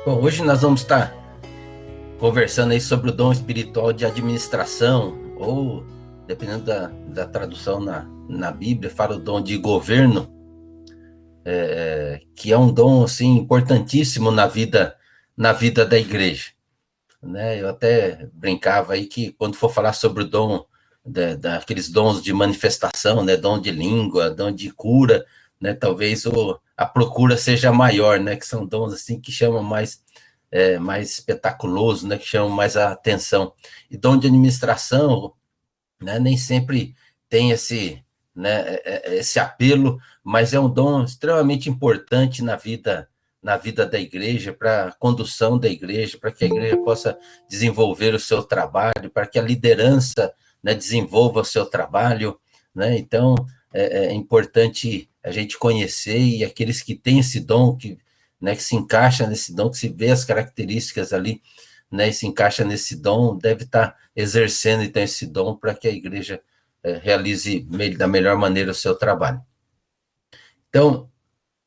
Bom, hoje nós vamos estar conversando aí sobre o dom espiritual de administração, ou, dependendo da tradução na Bíblia, fala o dom de governo, que é um dom, assim, importantíssimo na vida da igreja, né? Eu até brincava aí que quando for falar sobre o dom, daqueles dons de manifestação, né? Dom de língua, dom de cura, né? Talvez a procura seja maior, né? Que são dons, assim, que chamam mais espetaculoso, né, que chama mais a atenção. E dom de administração, né, nem sempre tem esse apelo, mas é um dom extremamente importante na vida da igreja, para a condução da igreja, para que a igreja possa desenvolver o seu trabalho, para que a liderança, né, desenvolva o seu trabalho, né? Então, é importante a gente conhecer, e aqueles que têm esse dom, que se encaixa nesse dom, que se vê as características ali, né, e se encaixa nesse dom, deve estar exercendo então esse dom para que a igreja realize da melhor maneira o seu trabalho. Então,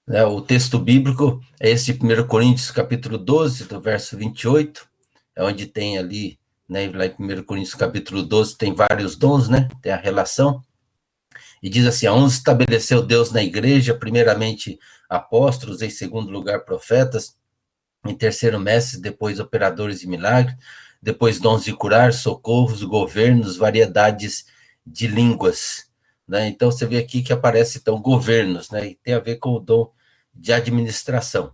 né, o texto bíblico é esse de 1 Coríntios, capítulo 12, do verso 28, é onde tem ali, né, lá em 1 Coríntios, capítulo 12, tem vários dons, né, tem a relação, e diz assim: a uns estabeleceu Deus na igreja, primeiramente apóstolos, em segundo lugar profetas, em terceiro mestres, depois operadores de milagres, depois dons de curar, socorros, governos, variedades de línguas, né? Então você vê aqui que aparece então governos, né? E tem a ver com o dom de administração.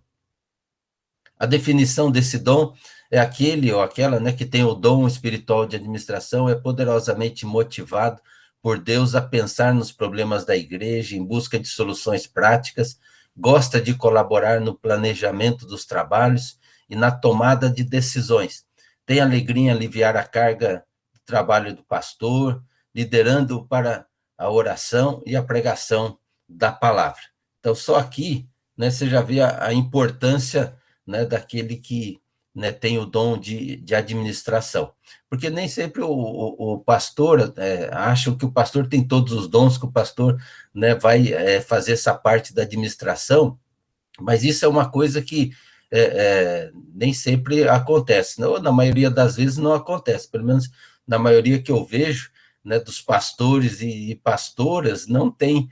A definição desse dom é aquele ou aquela, né, que tem o dom espiritual de administração, é poderosamente motivado por Deus a pensar nos problemas da igreja em busca de soluções práticas, gosta de colaborar no planejamento dos trabalhos e na tomada de decisões. Tem alegria em aliviar a carga de trabalho do pastor, liderando para a oração e a pregação da palavra. Então, só aqui, né, você já vê a importância, né, daquele que, né, tem o dom de administração. Porque nem sempre o pastor, acham que o pastor tem todos os dons, que o pastor, né, vai fazer essa parte da administração, mas isso é uma coisa que nem sempre acontece, né? Ou na maioria das vezes não acontece, pelo menos na maioria que eu vejo, né, dos pastores e pastoras, não tem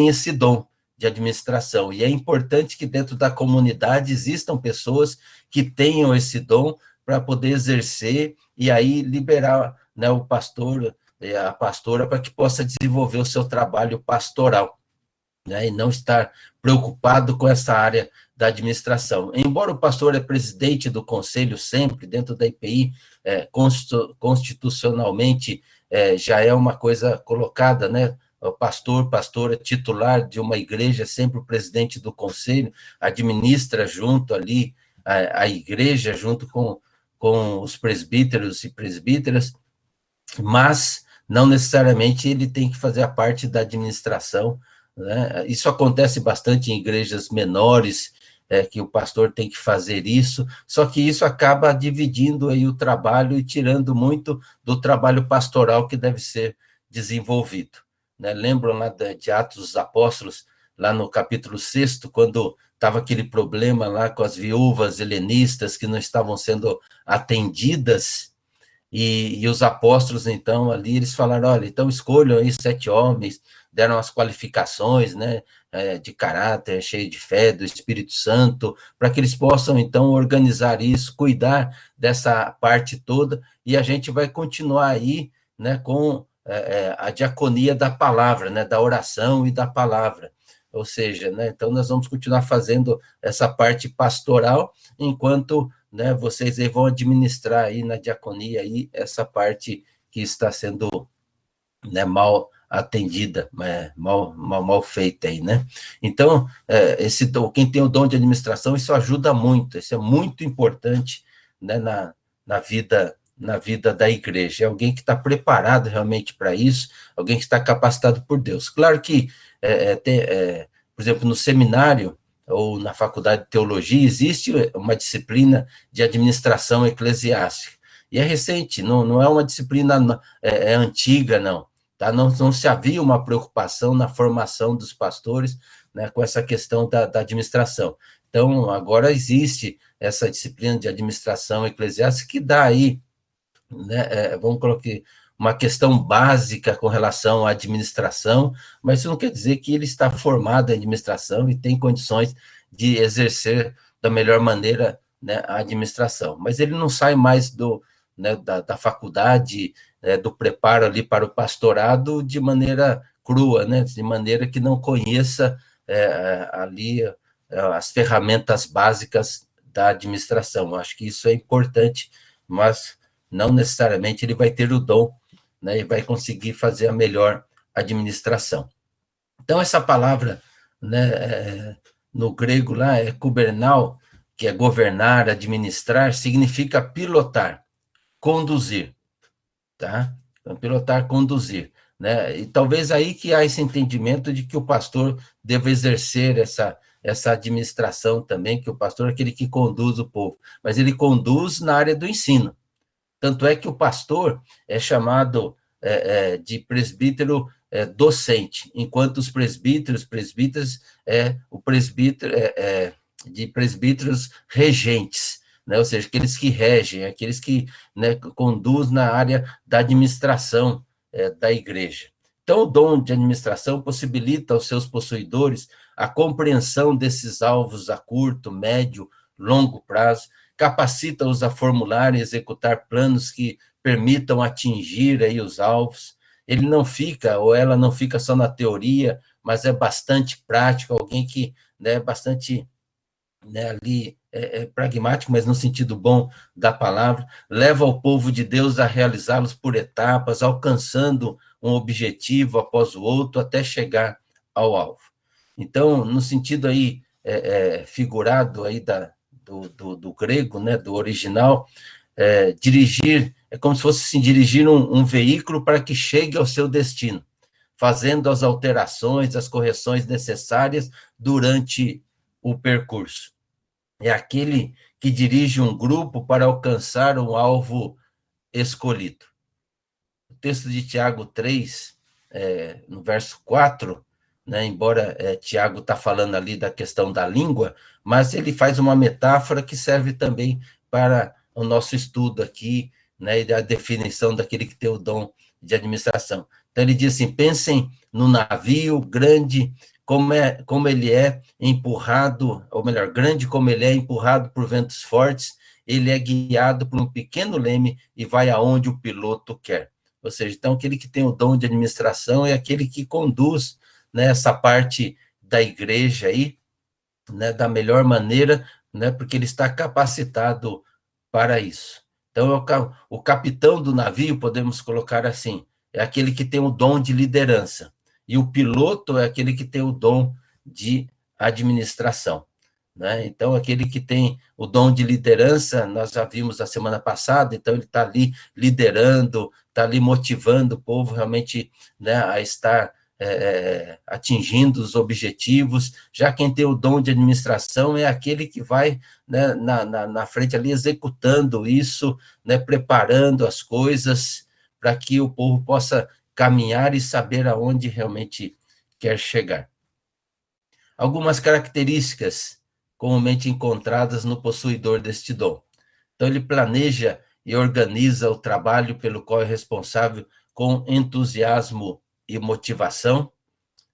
esse dom de administração. E é importante que dentro da comunidade existam pessoas que tenham esse dom para poder exercer e aí liberar, né, o pastor, a pastora, para que possa desenvolver o seu trabalho pastoral, né, e não estar preocupado com essa área da administração. Embora o pastor é presidente do conselho sempre, dentro da IPI, constitucionalmente, já é uma coisa colocada, né? O pastor, pastora titular de uma igreja, sempre o presidente do conselho, administra junto ali a igreja, junto com os presbíteros e presbíteras, mas não necessariamente ele tem que fazer a parte da administração, né? Isso acontece bastante em igrejas menores, que o pastor tem que fazer isso, só que isso acaba dividindo aí o trabalho e tirando muito do trabalho pastoral que deve ser desenvolvido, né? Lembram lá de Atos dos Apóstolos, lá no capítulo 6, quando estava aquele problema lá com as viúvas helenistas que não estavam sendo atendidas, e os apóstolos, então, ali, eles falaram: olha, então escolham aí 7 homens, deram as qualificações, né, de caráter, cheio de fé, do Espírito Santo, para que eles possam, então, organizar isso, cuidar dessa parte toda, e a gente vai continuar aí, né, com a diaconia da palavra, né, da oração e da palavra. Ou seja, né, então nós vamos continuar fazendo essa parte pastoral, enquanto, né, vocês aí vão administrar aí na diaconia aí essa parte que está sendo, né, mal atendida, mal feita aí, né? Então, quem tem o dom de administração, isso ajuda muito, isso é muito importante, né, na vida da igreja. É alguém que está preparado realmente para isso, alguém que está capacitado por Deus. Claro que, por exemplo, no seminário ou na faculdade de teologia, existe uma disciplina de administração eclesiástica. E é recente, não é uma disciplina antiga, não. Tá? Não se havia uma preocupação na formação dos pastores, né, com essa questão da administração. Então, agora existe essa disciplina de administração eclesiástica que dá aí, né, vamos colocar uma questão básica com relação à administração, mas isso não quer dizer que ele está formado em administração e tem condições de exercer da melhor maneira, né, a administração. Mas ele não sai mais né, da faculdade, do preparo ali para o pastorado de maneira crua, né, de maneira que não conheça ali as ferramentas básicas da administração. Acho que isso é importante, mas não necessariamente ele vai ter o dom, né, e vai conseguir fazer a melhor administração. Então, essa palavra, né, no grego lá é kubernal, que é governar, administrar, significa pilotar, conduzir, tá? Então, pilotar, conduzir, né? E talvez aí que há esse entendimento de que o pastor deve exercer essa administração também, que o pastor é aquele que conduz o povo, mas ele conduz na área do ensino. Tanto é que o pastor é chamado de presbítero docente, enquanto os presbíteros o presbítero de presbíteros regentes, né? Ou seja, aqueles que regem, aqueles que, né, conduzem na área da administração da igreja. Então, o dom de administração possibilita aos seus possuidores a compreensão desses alvos a curto, médio, longo prazo, capacita-os a formular e executar planos que permitam atingir aí os alvos. Ele não fica, ou ela não fica só na teoria, mas é bastante prático, alguém que, né, é bastante, né, ali pragmático, mas no sentido bom da palavra, leva o povo de Deus a realizá-los por etapas, alcançando um objetivo após o outro, até chegar ao alvo. Então, no sentido aí figurado aí do grego, né, do original, dirigir é como se fosse assim, dirigir um veículo para que chegue ao seu destino, fazendo as alterações, as correções necessárias durante o percurso. É aquele que dirige um grupo para alcançar um alvo escolhido. O texto de Tiago 3, no verso 4, né, embora Tiago está falando ali da questão da língua, mas ele faz uma metáfora que serve também para o nosso estudo aqui, né, e da definição daquele que tem o dom de administração. Então ele diz assim, pensem no navio grande, como ele é empurrado, ou melhor, grande como ele é empurrado por ventos fortes, ele é guiado por um pequeno leme e vai aonde o piloto quer. Ou seja, então aquele que tem o dom de administração é aquele que conduz, né, essa parte da igreja aí, né, da melhor maneira, né, porque ele está capacitado para isso. Então, o capitão do navio, podemos colocar assim, é aquele que tem o dom de liderança, e o piloto é aquele que tem o dom de administração, né? Então, aquele que tem o dom de liderança, nós já vimos na semana passada, então ele está ali liderando, está ali motivando o povo realmente, né, a estar atingindo os objetivos. Já quem tem o dom de administração é aquele que vai, né, na frente ali executando isso, né, preparando as coisas para que o povo possa caminhar e saber aonde realmente quer chegar. Algumas características comumente encontradas no possuidor deste dom. Então, ele planeja e organiza o trabalho pelo qual é responsável com entusiasmo e motivação,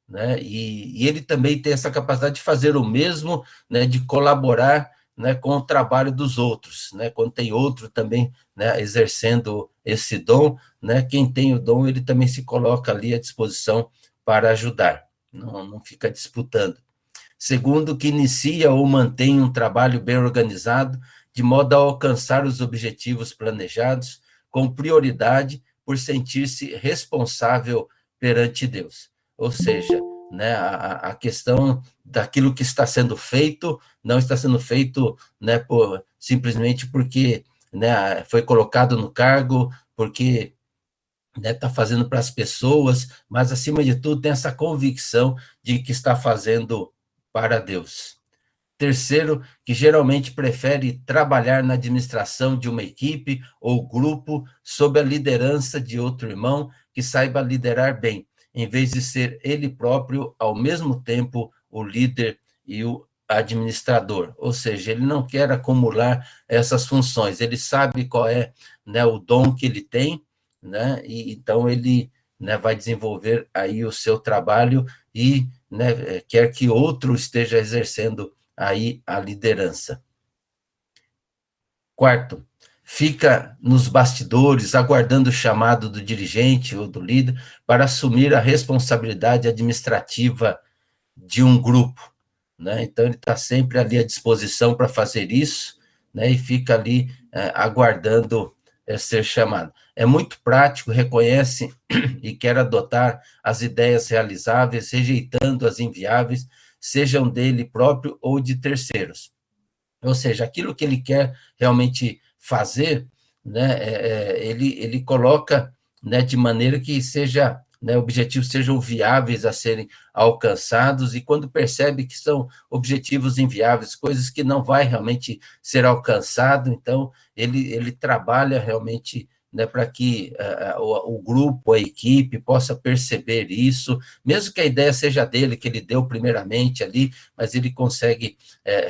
né? E ele também tem essa capacidade de fazer o mesmo, né, de colaborar, né, com o trabalho dos outros, né? Quando tem outro também, né, exercendo esse dom, né, quem tem o dom, ele também se coloca ali à disposição para ajudar, não fica disputando. Segundo, que inicia ou mantém um trabalho bem organizado, de modo a alcançar os objetivos planejados, com prioridade por sentir-se responsável perante Deus. Ou seja, né, a questão daquilo que está sendo feito, não está sendo feito, né, simplesmente porque, né, foi colocado no cargo, porque está, né, fazendo para as pessoas, mas, acima de tudo, tem essa convicção de que está fazendo para Deus. Terceiro, que geralmente prefere trabalhar na administração de uma equipe ou grupo sob a liderança de outro irmão que saiba liderar bem, em vez de ser ele próprio, ao mesmo tempo, o líder e o administrador, ou seja, ele não quer acumular essas funções, ele sabe qual é, né, o dom que ele tem, né, e então ele, né, vai desenvolver aí o seu trabalho e, né, quer que outro esteja exercendo aí a liderança. Quarto, fica nos bastidores, aguardando o chamado do dirigente ou do líder para assumir a responsabilidade administrativa de um grupo, né? Então, ele está sempre ali à disposição para fazer isso, né? E fica ali aguardando ser chamado. É muito prático, reconhece e quer adotar as ideias realizáveis, rejeitando as inviáveis, sejam dele próprio ou de terceiros. Ou seja, aquilo que ele quer realmente fazer, né, ele coloca, né, de maneira que seja, né, objetivos sejam viáveis a serem alcançados, e quando percebe que são objetivos inviáveis, coisas que não vai realmente ser alcançado, então ele trabalha realmente, né, para que o grupo, a equipe possa perceber isso, mesmo que a ideia seja dele, que ele deu primeiramente ali, mas ele consegue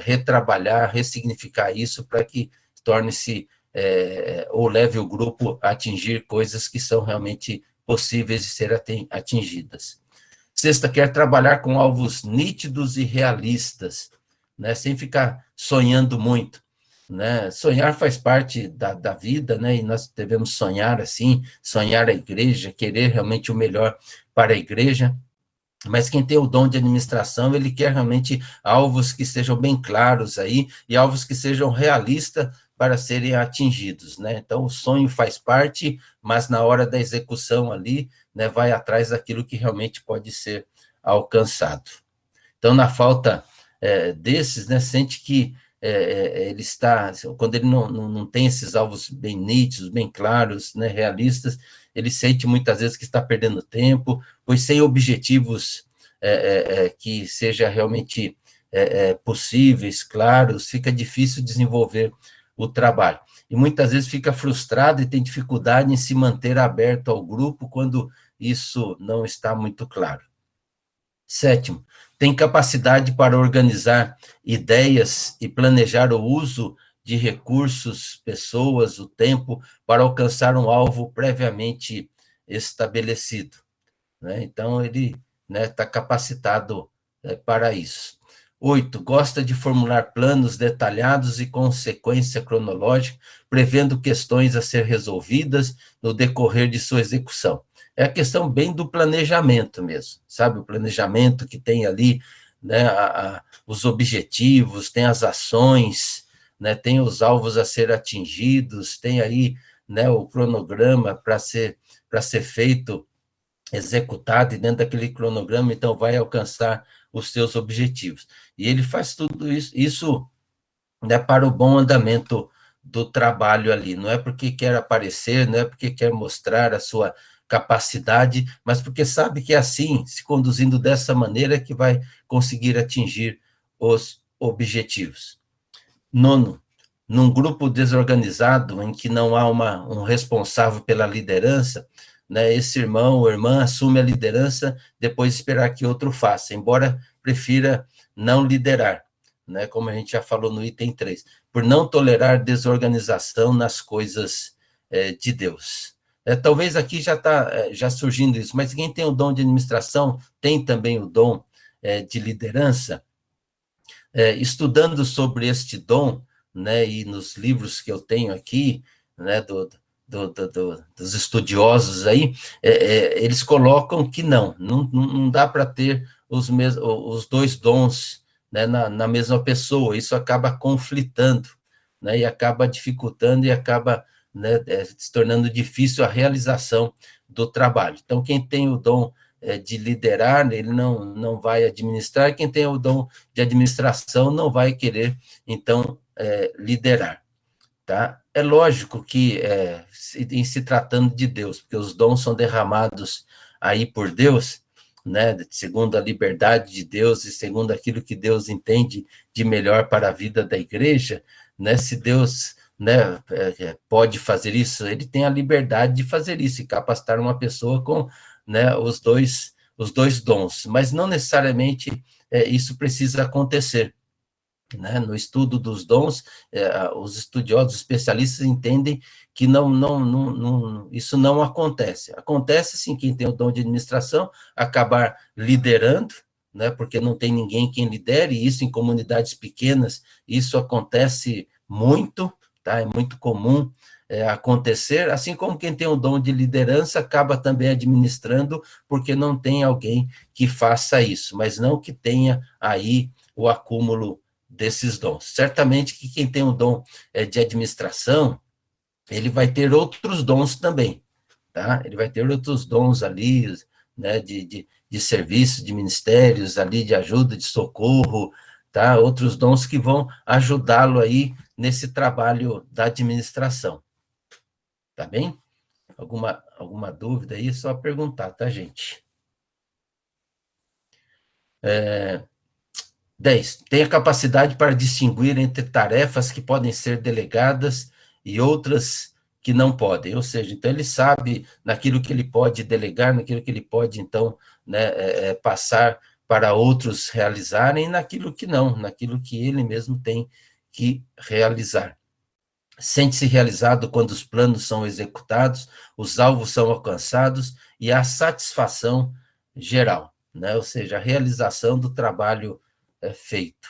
retrabalhar, ressignificar isso para que torne-se ou leve o grupo a atingir coisas que são realmente possíveis de ser atingidas. Sexta, quer trabalhar com alvos nítidos e realistas, né, sem ficar sonhando muito. Né? Sonhar faz parte da vida, né? E nós devemos sonhar assim, sonhar a igreja, querer realmente o melhor para a igreja, mas quem tem o dom de administração, ele quer realmente alvos que sejam bem claros aí, e alvos que sejam realistas para serem atingidos, né? Então, o sonho faz parte, mas na hora da execução ali, né, vai atrás daquilo que realmente pode ser alcançado. Então, na falta desses, né, sente que ele está, quando ele não tem esses alvos bem nítidos, bem claros, né, realistas, ele sente muitas vezes que está perdendo tempo, pois sem objetivos que seja realmente possíveis, claros, fica difícil desenvolver o trabalho. E muitas vezes fica frustrado e tem dificuldade em se manter aberto ao grupo quando isso não está muito claro. Sétimo, tem capacidade para organizar ideias e planejar o uso de recursos, pessoas, o tempo, para alcançar um alvo previamente estabelecido. Né? Então, ele está capacitado para isso. 8, gosta de formular planos detalhados e com sequência cronológica, prevendo questões a ser resolvidas no decorrer de sua execução. É a questão bem do planejamento mesmo, sabe? O planejamento que tem ali, né, os objetivos, tem as ações, né, tem os alvos a ser atingidos, tem aí, né, o cronograma para ser feito, executado, e dentro daquele cronograma, então, vai alcançar os seus objetivos. E ele faz tudo isso, né, para o bom andamento do trabalho ali. Não é porque quer aparecer, não é porque quer mostrar a sua capacidade, mas porque sabe que é assim, se conduzindo dessa maneira, que vai conseguir atingir os objetivos. Nono, num grupo desorganizado, em que não há um responsável pela liderança, né, esse irmão ou irmã assume a liderança, depois de esperar que outro faça, embora prefira não liderar, né, como a gente já falou no item 3, por não tolerar desorganização nas coisas de Deus. Talvez aqui já está já surgindo isso, mas quem tem o dom de administração tem também o dom de liderança. Estudando sobre este dom, né, e nos livros que eu tenho aqui, né, dos estudiosos aí, eles colocam que não dá para ter os dois dons, né, na mesma pessoa, isso acaba conflitando, né, e acaba dificultando e acaba, né, se tornando difícil a realização do trabalho. Então, quem tem o dom de liderar, ele não vai administrar, quem tem o dom de administração não vai querer, então, liderar. Tá? É lógico que, em se tratando de Deus, porque os dons são derramados aí por Deus, né, segundo a liberdade de Deus e segundo aquilo que Deus entende de melhor para a vida da igreja, né, se Deus, né, pode fazer isso, ele tem a liberdade de fazer isso e capacitar uma pessoa com, né, os dois dons, mas não necessariamente isso precisa acontecer. né? No estudo dos dons, os estudiosos, especialistas entendem que isso não acontece. Acontece, sim, quem tem o dom de administração, acabar liderando, né? Porque não tem ninguém quem lidere, e isso em comunidades pequenas, isso acontece muito, tá? É muito comum acontecer, assim como quem tem o dom de liderança acaba também administrando, porque não tem alguém que faça isso, mas não que tenha aí o acúmulo desses dons. Certamente que quem tem o dom de administração, ele vai ter outros dons também, tá? Ele vai ter outros dons ali, né, de serviço, de ministérios ali, de ajuda, de socorro, tá? Outros dons que vão ajudá-lo aí nesse trabalho da administração, tá bem? Alguma dúvida aí? Só perguntar, tá, gente? 10. Tem a capacidade para distinguir entre tarefas que podem ser delegadas e outras que não podem. Ou seja, então ele sabe naquilo que ele pode delegar, naquilo que ele pode, então, né, passar para outros realizarem, e naquilo que não, naquilo que ele mesmo tem que realizar. Sente-se realizado quando os planos são executados, os alvos são alcançados e a satisfação geral, né? Ou seja, a realização do trabalho feito.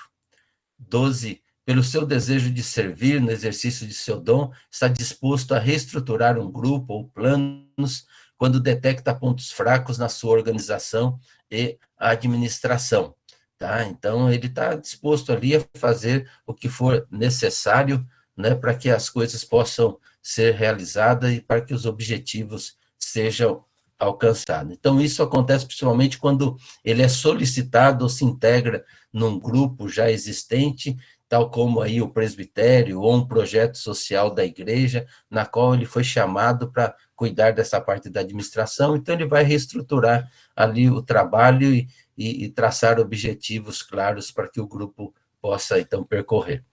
12. Pelo seu desejo de servir no exercício de seu dom, está disposto a reestruturar um grupo ou planos quando detecta pontos fracos na sua organização e administração. Tá? Então, ele está disposto ali a fazer o que for necessário, né, para que as coisas possam ser realizadas e para que os objetivos sejam alcançados. Então, isso acontece principalmente quando ele é solicitado ou se integra num grupo já existente, tal como aí o presbitério ou um projeto social da igreja, na qual ele foi chamado para cuidar dessa parte da administração, então ele vai reestruturar ali o trabalho e traçar objetivos claros para que o grupo possa, então, percorrer.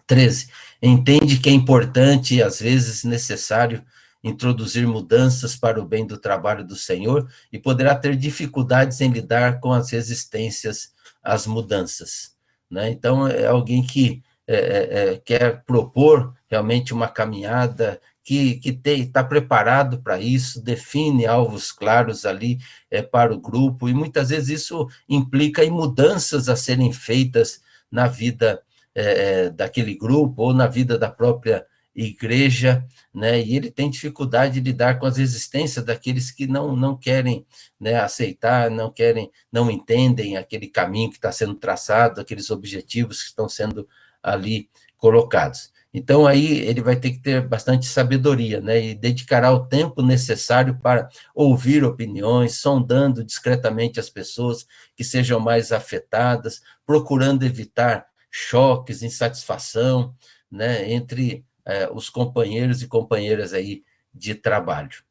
13. Entende que é importante e, às vezes, necessário introduzir mudanças para o bem do trabalho do Senhor e poderá ter dificuldades em lidar com as resistências às mudanças. Né? Então, é alguém que quer propor realmente uma caminhada, que está preparado para isso, define alvos claros ali para o grupo, e muitas vezes isso implica em mudanças a serem feitas na vida daquele grupo ou na vida da própria igreja, né? E ele tem dificuldade de lidar com as resistências daqueles que não querem, né, aceitar, não querem, não entendem aquele caminho que está sendo traçado, aqueles objetivos que estão sendo ali colocados. Então, aí ele vai ter que ter bastante sabedoria, né, e dedicará o tempo necessário para ouvir opiniões, sondando discretamente as pessoas que sejam mais afetadas, procurando evitar choques, insatisfação, né, entre os companheiros e companheiras aí de trabalho.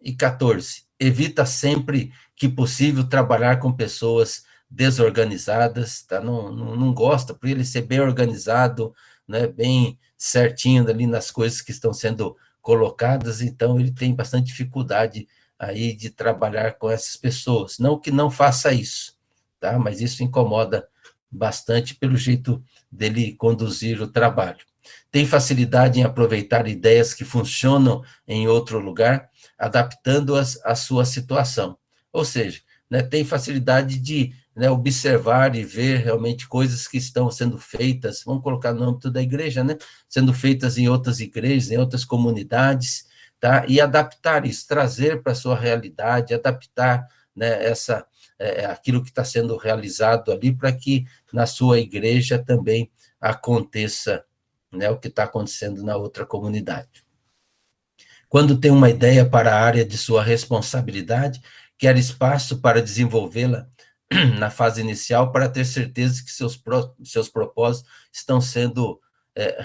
E 14, evita sempre que possível trabalhar com pessoas desorganizadas, tá? Não gosta, por ele ser bem organizado, né, bem certinho ali nas coisas que estão sendo colocadas, então ele tem bastante dificuldade aí de trabalhar com essas pessoas. Não que não faça isso, tá? Mas isso incomoda bastante pelo jeito dele conduzir o trabalho. Tem facilidade em aproveitar ideias que funcionam em outro lugar, adaptando-as à sua situação. Ou seja, né, tem facilidade de, né, observar e ver realmente coisas que estão sendo feitas, vamos colocar no âmbito da igreja, né, sendo feitas em outras igrejas, em outras comunidades, tá, e adaptar isso, trazer para a sua realidade, adaptar, né, aquilo que está sendo realizado ali, para que na sua igreja também aconteça, né, o que está acontecendo na outra comunidade. Quando tem uma ideia para a área de sua responsabilidade, quer espaço para desenvolvê-la na fase inicial para ter certeza que seus propósitos estão sendo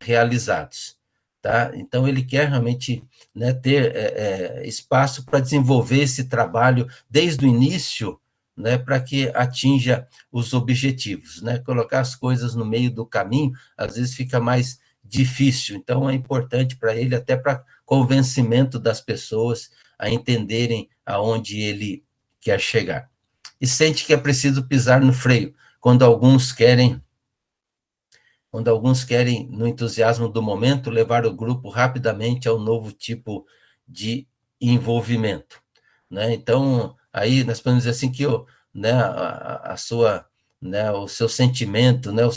realizados. Tá? Então, ele quer realmente, né, ter espaço para desenvolver esse trabalho desde o início, né, para que atinja os objetivos. Né? Colocar as coisas no meio do caminho, às vezes fica mais difícil, então é importante para ele, até para convencimento das pessoas a entenderem aonde ele quer chegar. E sente que é preciso pisar no freio, quando alguns querem quando alguns querem, no entusiasmo do momento, levar o grupo rapidamente a um novo tipo de envolvimento, né? Então, aí nós podemos dizer assim que né, a sua, né, o seu sentimento, né, o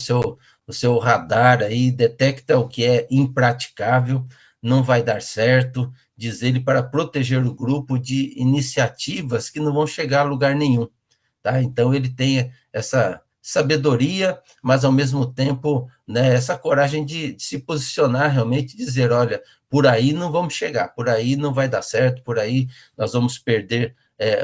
seu radar aí detecta o que é impraticável, não vai dar certo, diz ele, para proteger o grupo de iniciativas que não vão chegar a lugar nenhum, tá? Então, ele tem essa sabedoria, mas, ao mesmo tempo, né, essa coragem de se posicionar realmente, dizer, olha, por aí não vamos chegar, por aí não vai dar certo, por aí nós vamos perder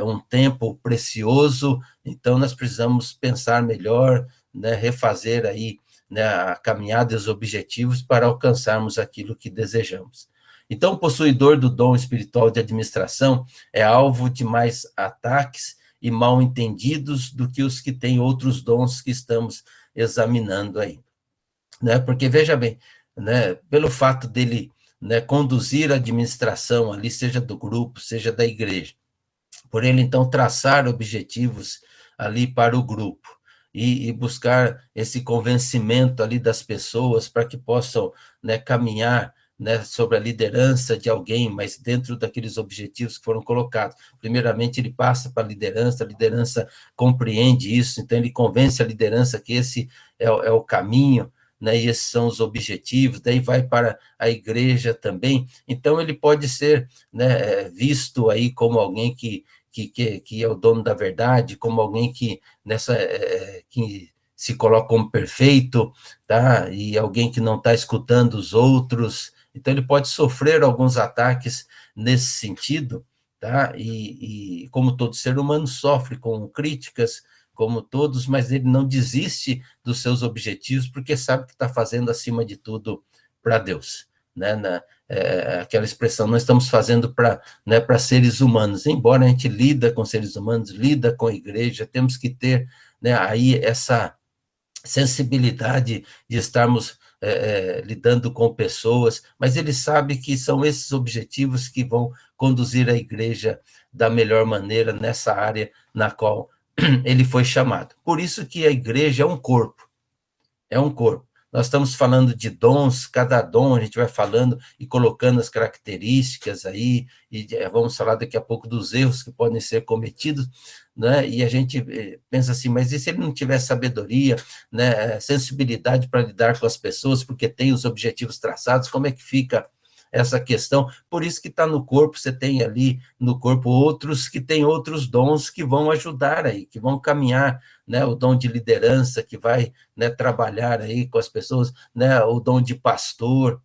um tempo precioso, então nós precisamos pensar melhor, né, refazer aí, né, a caminhada e os objetivos para alcançarmos aquilo que desejamos. Então, o possuidor do dom espiritual de administração é alvo de mais ataques e mal entendidos do que os que têm outros dons que estamos examinando aí, né? Porque, veja bem, né, pelo fato dele, né, conduzir a administração ali, seja do grupo, seja da igreja, por ele, então, traçar objetivos ali para o grupo e buscar esse convencimento ali das pessoas para que possam, né, caminhar, né, sobre a liderança de alguém, mas dentro daqueles objetivos que foram colocados. Primeiramente, ele passa para a liderança compreende isso, então ele convence a liderança que esse é o caminho, né, e esses são os objetivos, daí vai para a igreja também. Então, ele pode ser, né, visto aí como alguém que é o dono da verdade, como alguém que se coloca como perfeito, tá? E alguém que não está escutando os outros. Então, ele pode sofrer alguns ataques nesse sentido, tá? E como todo ser humano sofre com críticas, como todos, mas ele não desiste dos seus objetivos, porque sabe que está fazendo, acima de tudo, para Deus, né? Aquela expressão, nós estamos fazendo para, né, para seres humanos, embora a gente lida com seres humanos, lida com a igreja, temos que ter, né, aí essa sensibilidade de estarmos lidando com pessoas, mas ele sabe que são esses objetivos que vão conduzir a igreja da melhor maneira nessa área na qual ele foi chamado. Por isso que a igreja é um corpo, é um corpo. Nós estamos falando de dons, cada dom a gente vai falando e colocando as características aí, e vamos falar daqui a pouco dos erros que podem ser cometidos, né? E a gente pensa assim, mas e se ele não tiver sabedoria, né, sensibilidade para lidar com as pessoas, porque tem os objetivos traçados, como é que fica essa questão? Por isso que está no corpo, você tem ali no corpo outros que têm outros dons que vão ajudar aí, que vão caminhar, né, o dom de liderança que vai, né, trabalhar aí com as pessoas, né, o dom de pastor,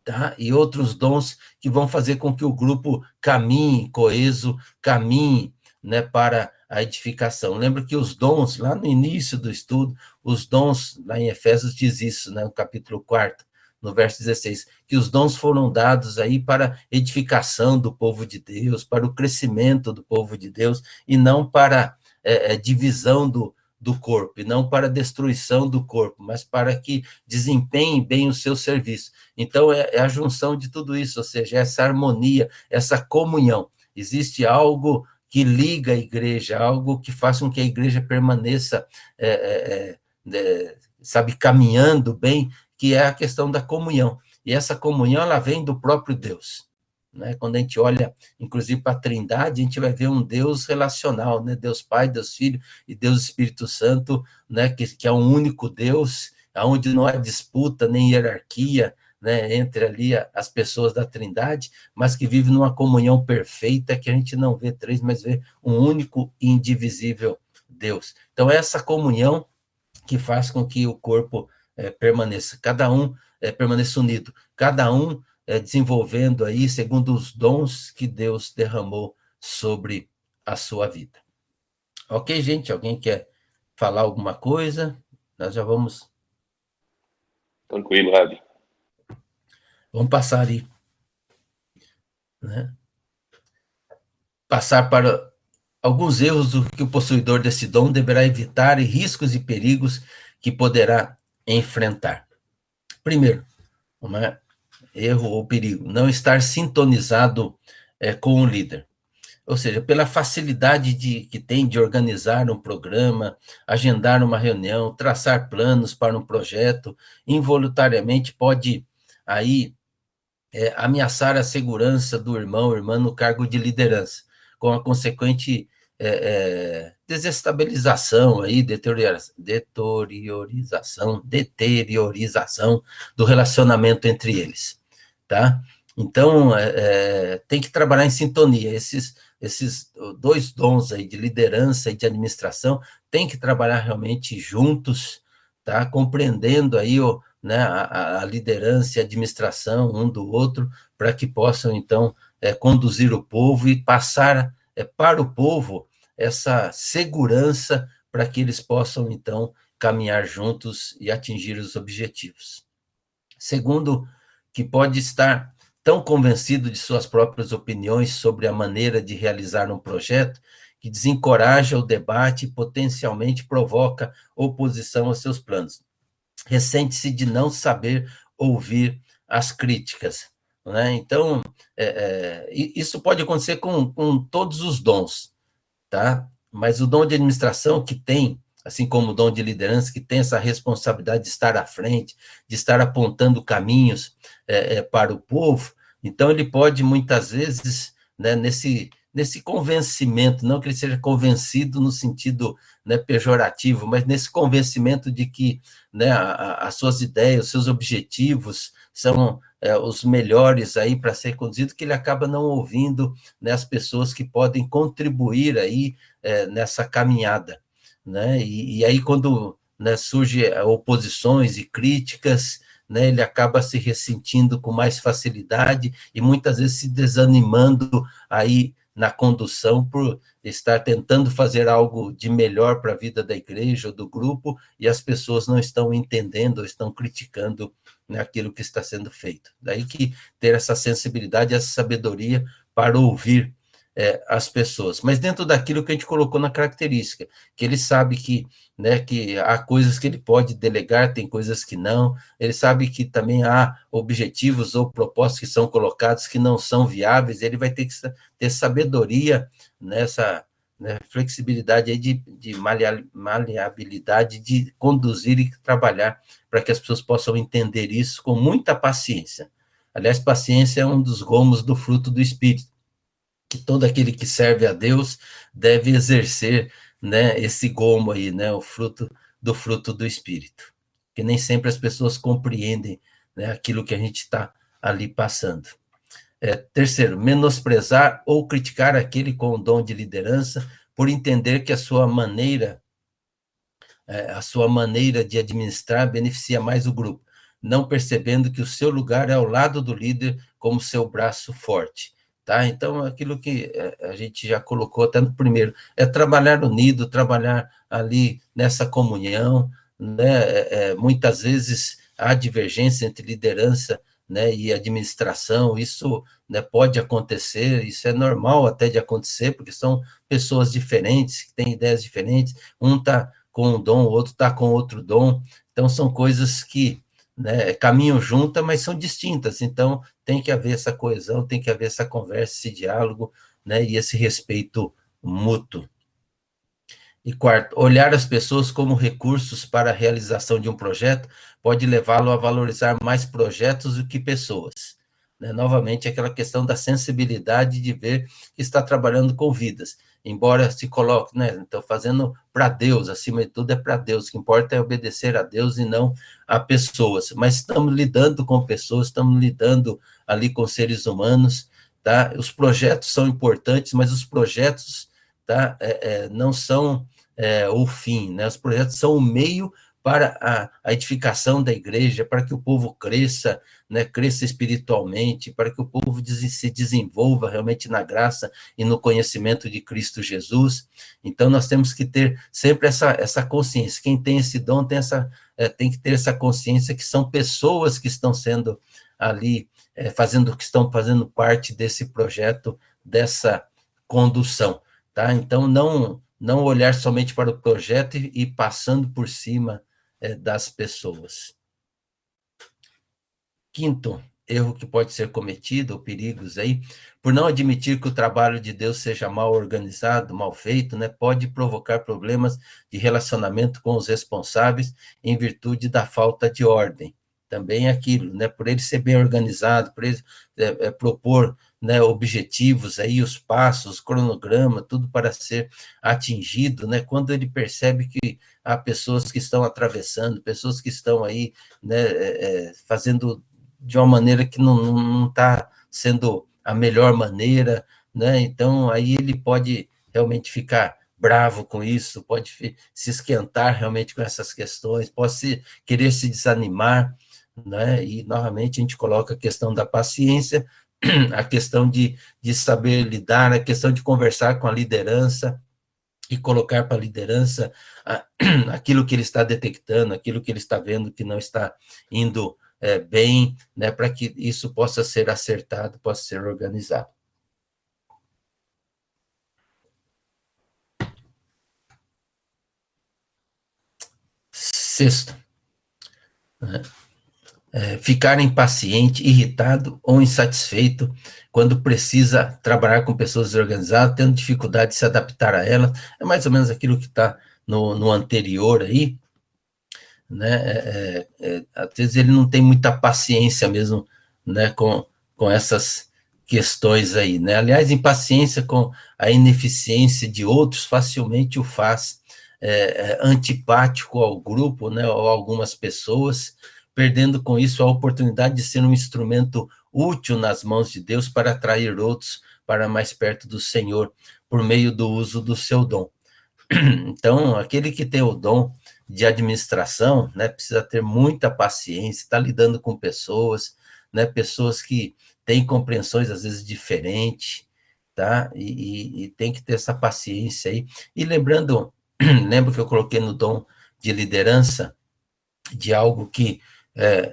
tá? E outros dons que vão fazer com que o grupo caminhe coeso, caminhe, né, para a edificação. Lembra que os dons, lá no início do estudo, os dons, lá em Efésios diz isso, né, no capítulo 4, no verso 16, que os dons foram dados aí para edificação do povo de Deus, para o crescimento do povo de Deus, e não para divisão do corpo, e não para destruição do corpo, mas para que desempenhem bem o seu serviço. Então, é a junção de tudo isso, ou seja, essa harmonia, essa comunhão. Existe algo que liga a igreja, algo que faz com que a igreja permaneça, sabe, caminhando bem, que é a questão da comunhão. E essa comunhão, ela vem do próprio Deus, né? Quando a gente olha, inclusive, para a Trindade, a gente vai ver um Deus relacional, né? Deus Pai, Deus Filho e Deus Espírito Santo, né? Que é um único Deus, onde não há disputa nem hierarquia, né, entre ali as pessoas da Trindade, mas que vive numa comunhão perfeita, que a gente não vê três, mas vê um único e indivisível Deus. Então, essa comunhão que faz com que o corpo permaneça, cada um permaneça unido, cada um desenvolvendo aí segundo os dons que Deus derramou sobre a sua vida. Ok, gente? Alguém quer falar alguma coisa? Nós já vamos... Tranquilo, Rabi. Vamos passar ali, né? Passar para alguns erros do que o possuidor desse dom deverá evitar e riscos e perigos que poderá enfrentar. Primeiro, erro ou perigo, não estar sintonizado com o líder. ou seja, pela facilidade que tem de organizar um programa, agendar uma reunião, traçar planos para um projeto, involuntariamente pode aí ameaçar a segurança do irmão ou irmã no cargo de liderança, com a consequente desestabilização, aí, deteriorização do relacionamento entre eles, tá? Então, tem que trabalhar em sintonia. Esses dois dons aí de liderança e de administração tem que trabalhar realmente juntos, tá? Compreendendo aí né, a liderança e a administração um do outro, para que possam, então, conduzir o povo e passar para o povo essa segurança para que eles possam, então, caminhar juntos e atingir os objetivos. Segundo, que pode estar tão convencido de suas próprias opiniões sobre a maneira de realizar um projeto que desencoraja o debate e potencialmente provoca oposição aos seus planos. Ressente-se de não saber ouvir as críticas, né? Então, isso pode acontecer com todos os dons, tá? Mas o dom de administração que tem, assim como o dom de liderança, que tem essa responsabilidade de estar à frente, de estar apontando caminhos para o povo, então ele pode, muitas vezes, né, nesse convencimento, não que ele seja convencido no sentido, né, pejorativo, mas nesse convencimento de que, né, as suas ideias, os seus objetivos são os melhores aí para ser conduzido, que ele acaba não ouvindo, né, as pessoas que podem contribuir aí nessa caminhada, né? E aí quando, né, surge oposições e críticas, né, ele acaba se ressentindo com mais facilidade e muitas vezes se desanimando aí na condução por estar tentando fazer algo de melhor para a vida da igreja ou do grupo e as pessoas não estão entendendo ou estão criticando naquilo que está sendo feito. Daí que ter essa sensibilidade, essa sabedoria para ouvir as pessoas, mas dentro daquilo que a gente colocou na característica, que ele sabe que, né, que há coisas que ele pode delegar, tem coisas que não, ele sabe que também há objetivos ou propostas que são colocados que não são viáveis, ele vai ter que ter sabedoria nessa, né, flexibilidade aí de maleabilidade de conduzir e trabalhar para que as pessoas possam entender isso com muita paciência. Aliás, paciência é um dos gomos do fruto do Espírito, que todo aquele que serve a Deus deve exercer, né, esse gomo aí, né, o fruto do Espírito, que nem sempre as pessoas compreendem, né, aquilo que a gente está ali passando. Terceiro, menosprezar ou criticar aquele com o dom de liderança por entender que a sua maneira de administrar beneficia mais o grupo, não percebendo que o seu lugar é ao lado do líder como seu braço forte. Tá? Então, aquilo que a gente já colocou até no primeiro, é trabalhar unido, trabalhar ali nessa comunhão, né? Muitas vezes há divergência entre liderança, né, e administração, isso, né, pode acontecer, isso é normal até de acontecer, porque são pessoas diferentes, que têm ideias diferentes, um está com um dom, o outro está com outro dom, então são coisas que, né, caminham juntas, mas são distintas, então tem que haver essa coesão, tem que haver essa conversa, esse diálogo, né, e esse respeito mútuo. E quarto, olhar as pessoas como recursos para a realização de um projeto pode levá-lo a valorizar mais projetos do que pessoas. Né? Novamente, aquela questão da sensibilidade de ver que está trabalhando com vidas. Embora se coloque, né, estou fazendo para Deus, acima de tudo é para Deus, o que importa é obedecer a Deus e não a pessoas. Mas estamos lidando com pessoas, estamos lidando ali com seres humanos, tá? Os projetos são importantes, mas os projetos, tá, não são o fim, né? Os projetos são o meio para a edificação da igreja, para que o povo cresça, né, cresça espiritualmente, para que o povo se desenvolva realmente na graça e no conhecimento de Cristo Jesus. Então, nós temos que ter sempre essa consciência. Quem tem esse dom tem que ter essa consciência que são pessoas que estão sendo ali, que estão fazendo parte desse projeto, dessa condução. Tá? Então, não olhar somente para o projeto e passando por cima das pessoas. Quinto, erro que pode ser cometido, ou perigos aí, por não admitir que o trabalho de Deus seja mal organizado, mal feito, né, pode provocar problemas de relacionamento com os responsáveis em virtude da falta de ordem. Também é aquilo, né, por ele ser bem organizado, por ele propor, né, objetivos aí, os passos, cronograma, tudo para ser atingido, né, quando ele percebe que há pessoas que estão atravessando, pessoas que estão aí, né, fazendo de uma maneira que não está sendo a melhor maneira, né? Então, aí ele pode realmente ficar bravo com isso, pode se esquentar realmente com essas questões, pode querer se desanimar, né? E, novamente, a gente coloca a questão da paciência, a questão de saber lidar, a questão de conversar com a liderança, e colocar para a liderança aquilo que ele está detectando, aquilo que ele está vendo que não está indo bem, né, para que isso possa ser acertado, possa ser organizado. Sexto, né, ficar impaciente, irritado ou insatisfeito quando precisa trabalhar com pessoas desorganizadas, tendo dificuldade de se adaptar a elas, é mais ou menos aquilo que está no anterior aí, né? Às vezes ele não tem muita paciência mesmo, né, com essas questões aí, né? Aliás, impaciência com a ineficiência de outros facilmente o faz antipático ao grupo, né, ou a algumas pessoas, perdendo com isso a oportunidade de ser um instrumento útil nas mãos de Deus para atrair outros para mais perto do Senhor, por meio do uso do seu dom. Então, aquele que tem o dom de administração, né, precisa ter muita paciência, está lidando com pessoas, né, pessoas que têm compreensões às vezes diferentes, tá? E tem que ter essa paciência aí. E lembrando, lembro que eu coloquei no dom de liderança, de algo que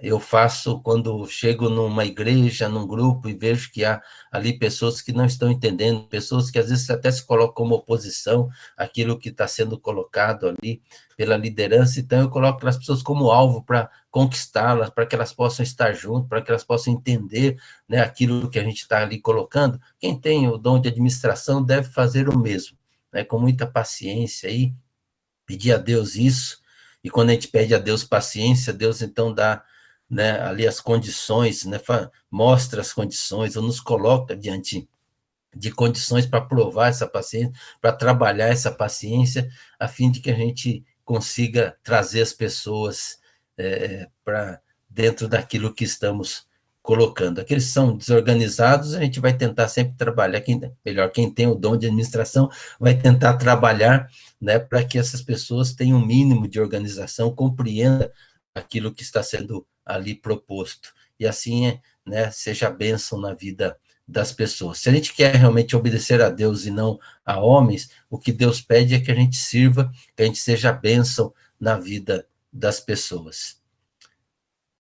eu faço quando chego numa igreja, num grupo, e vejo que há ali pessoas que não estão entendendo, pessoas que às vezes até se colocam como oposição àquilo que está sendo colocado ali pela liderança, então eu coloco aquelas pessoas como alvo para conquistá-las, para que elas possam estar juntas, para que elas possam entender, né, aquilo que a gente está ali colocando. Quem tem o dom de administração deve fazer o mesmo, né, com muita paciência aí, pedir a Deus isso, e quando a gente pede a Deus paciência, Deus então dá, né, ali as condições, né, mostra as condições, ou nos coloca diante de condições para provar essa paciência, para trabalhar essa paciência, a fim de que a gente consiga trazer as pessoas para dentro daquilo que estamos colocando. Aqueles que são desorganizados, a gente vai tentar sempre trabalhar, quem tem o dom de administração, vai tentar trabalhar, né, para que essas pessoas tenham um mínimo de organização, compreenda aquilo que está sendo ali proposto, e assim, né, seja bênção na vida das pessoas. Se a gente quer realmente obedecer a Deus e não a homens, o que Deus pede é que a gente sirva, que a gente seja bênção na vida das pessoas.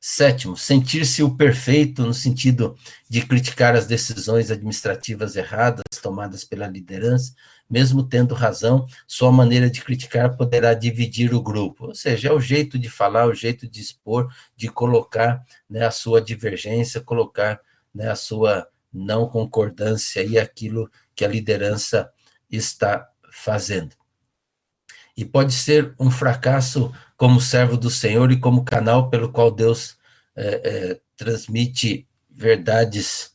Sétimo, sentir-se o perfeito no sentido de criticar as decisões administrativas erradas tomadas pela liderança, mesmo tendo razão, sua maneira de criticar poderá dividir o grupo, ou seja, é o jeito de falar, o jeito de expor, de colocar, né, a sua divergência, colocar, né, a sua não concordância e aquilo que a liderança está fazendo. E pode ser um fracasso como servo do Senhor e como canal pelo qual Deus transmite verdades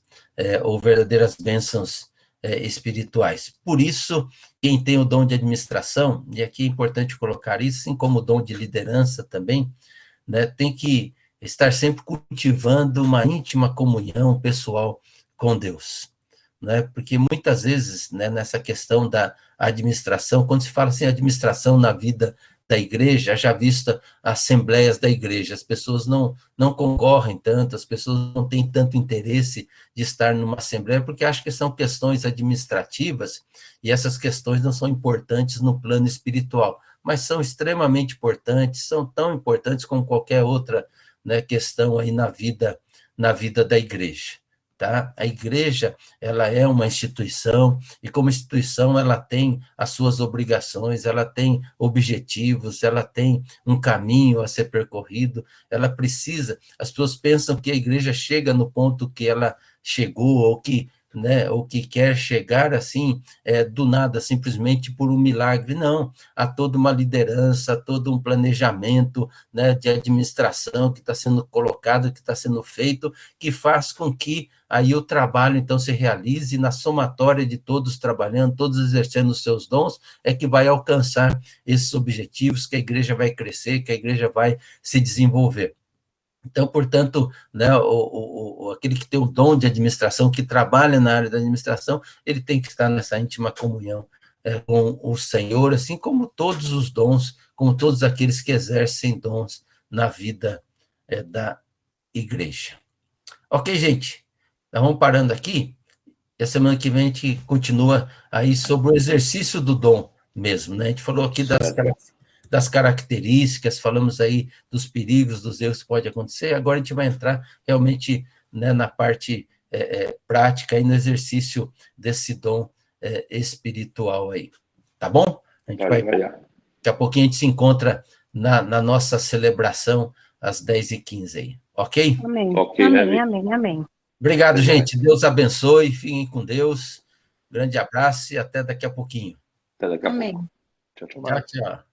ou verdadeiras bênçãos espirituais. Por isso, quem tem o dom de administração, e aqui é importante colocar isso, assim como o dom de liderança também, né, tem que estar sempre cultivando uma íntima comunhão pessoal com Deus, né, porque muitas vezes, né, nessa questão da administração, quando se fala assim, administração na vida da igreja, já vista assembleias da igreja, as pessoas não concorrem tanto, as pessoas não têm tanto interesse de estar numa assembleia, porque acham que são questões administrativas, e essas questões não são importantes no plano espiritual, mas são extremamente importantes, são tão importantes como qualquer outra, né, questão aí na vida da igreja. tá? A igreja, ela é uma instituição, e como instituição ela tem as suas obrigações, ela tem objetivos, ela tem um caminho a ser percorrido, ela precisa, as pessoas pensam que a igreja chega no ponto que ela chegou, ou que, né, ou que quer chegar assim, do nada, simplesmente por um milagre. Não, há toda uma liderança, há todo um planejamento, né, de administração que está sendo colocado, que está sendo feito, que faz com que aí o trabalho, então, se realize na somatória de todos trabalhando, todos exercendo os seus dons, é que vai alcançar esses objetivos, que a igreja vai crescer, que a igreja vai se desenvolver. Então, portanto, né, aquele que tem o dom de administração, que trabalha na área da administração, ele tem que estar nessa íntima comunhão com o Senhor, assim como todos os dons, como todos aqueles que exercem dons na vida da igreja. Ok, gente? Então, vamos parando aqui, e a semana que vem a gente continua aí sobre o exercício do dom mesmo, né? A gente falou aqui das características, falamos aí dos perigos, dos erros que pode acontecer, agora a gente vai entrar realmente, né, na parte prática, e no exercício desse dom espiritual aí, tá bom? A gente vai, daqui a pouquinho a gente se encontra na nossa celebração às 10h15 aí, ok? Amém. Ok, amém, amém, amém. Obrigado, gente. Deus abençoe, fiquem com Deus. Grande abraço e até daqui a pouquinho. Até daqui a Amém. pouco. Tchau, tchau. Tchau, tchau.